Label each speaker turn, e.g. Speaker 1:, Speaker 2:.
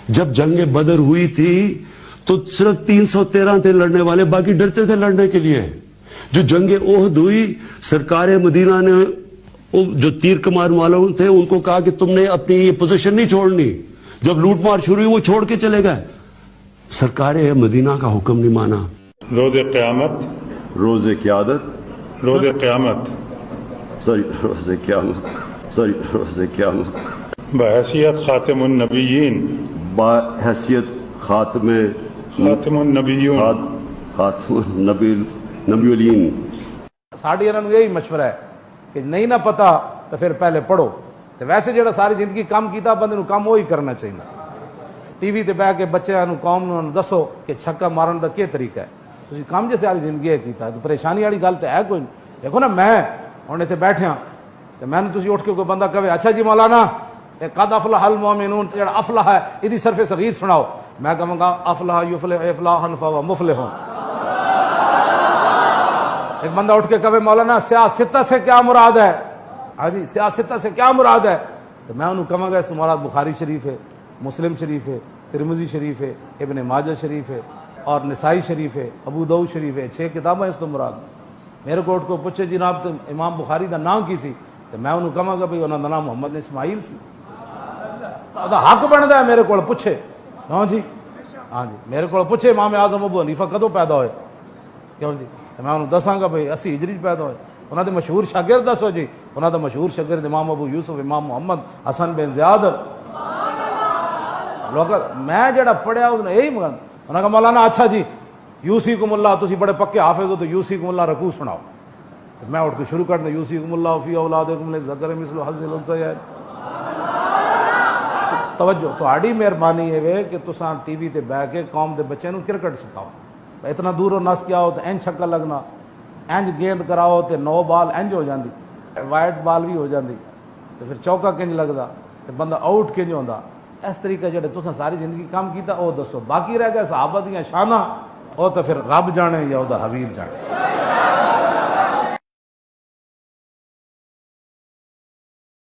Speaker 1: जब जंग बदर हुई थी तो सिर्फ 313 थे लड़ने वाले, बाकी डरते थे लड़ने के लिए। जो जंग ओहद हुई, सरकार मदीना ने जो तीर कमान वाले थे उनको कहा कि तुमने अपनी ये पोजीशन नहीं छोड़नी। जब लूट मार शुरू हुई वो छोड़ के चले गए। सरकार मदीना का हुक्म नहीं माना।
Speaker 2: रोज़े क़यामत,
Speaker 1: रोज़े क़यादत,
Speaker 2: रोज़े क़यामत,
Speaker 1: सॉरी रोज़े क़यामत, सॉरी रोज़े क़यामत,
Speaker 2: बहैसियत ख़ातिमुन नबिय्यीन,
Speaker 1: बहैसियत
Speaker 2: ख़ातिमुन नबिय्यून,
Speaker 1: खातिमुन नबियुलीन।
Speaker 3: साड़ी इन्होंने यही मशवरा है कि नहीं ना पता तो फिर पहले पढ़ो। तो वैसे जो सारी जिंदगी काम किया बंदे काम वो ही करना चाहिए। टीवी ते बह के बच्चों कौम नूं दसो कि छक्का मारन का क्या तरीका है। तुसीं काम जे सारी जिंदगी है कीता, तो परेशानी वाली गल तो है कोई नहीं। देखो ना, मैं हुण इत्थे बैठिया तो मैंने तुसीं उठ के कोई बंदा कहे अच्छा जी मौलाना कद अफलहल मोमिनून, जिहड़ा अफलाह है इहदी सरफे सगीर सुनाओ, मैं कहांगा अफलाह युफलिहु इफलाहन फहुव मुफलिहुन। एक बंदा उठ के कहे मौलाना सियासत से क्या मुराद है, हाँ जी सियासत से क्या मुराद है, तो मैं उन्होंने कहूँगा इस मुराद बुखारी शरीफ है, मुस्लिम शरीफ है, तिरमिज़ी शरीफ है, इब्न माजा शरीफ है और नसाई शरीफ है, अबू दाऊद शरीफ है। 6 किताबें इस तो मुराद। मेरे को उठ को पूछे जनाब तो इमाम बुखारी का नाम की सी, तो मैं उन्होंने कहूँगा भाई उन्होंने नाम मोहम्मद इस्माइल सी। हक बनता है मेरे को पूछे, हाँ जी हाँ जी मेरे को पूछे इमाम आज़म अबू हनीफा कदों पैदा होए, क्यों जी, तो मैं उन्होंने दसांगा भाई 80 हिजरी पैदा होए। उन्होंने मशहूर शागिर्द दसो जी, उन्होंने मशहूर शागिर्द इमाम अबू यूसुफ इमाम मुहम्मद हसन बिन ज़ियाद। लोग मैं जड़ा पढ़िया उसने यही मगन उन्होंने कहा मौलाना अच्छा जी यूसीकुमुल्लाह, तुसी बड़े पक्के हाफिज हो तो यूसीकुमुल्लाह रकू सुनाओ। तो मैं उठ के शुरू कर दें यूसीकुमुल्लाह फी औलादिकुम लिज़्ज़करि मिस्लु हज़्ज़िल उन्सयैन। तवज्जो तुहाड़ी मेहरबानी है वे कि तुसां टीवी ते बह के कौम के बच्चे नूं क्रिकेट सिखाओ। इतना दूरों नस के आओ तो इंज छक्का लगना, इंज गेंद कराओ तो 9 बाल इंज हो जाती, वाइट बाल भी हो जाती, तो फिर चौका किंज लगता, तो बंदा आउट किंज होंदा। इस तरीके जो तुसां सारी जिंदगी काम किया वो दसो। बाकी रह गया सहाबा दियां शाना, वो तो फिर रब जाने या उहदा हबीब जाने।